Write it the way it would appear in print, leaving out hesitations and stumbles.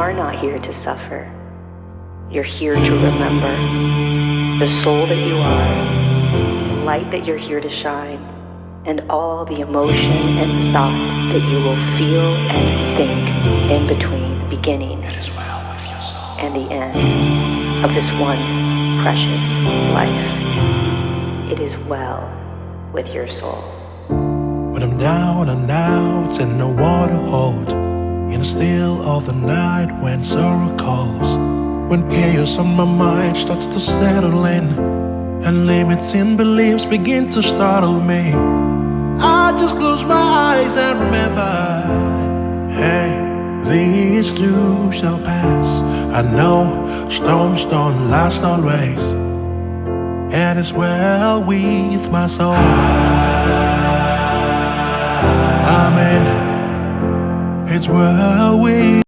are not here to suffer. You're here to remember the soul that you are, the light that you're here to shine, and all the emotion and thought that you will feel and think in between the beginning and the end of this one precious life. It is well with your soul. When I'm down and out and no one to hold, in the still of the night when sorrow calls, when chaos on my mind starts to settle in, and limiting beliefs begin to startle me, I just close my eyes and remember, hey, these too shall pass. I know storms don't last always, and it's well with my soul. Amen. It's well with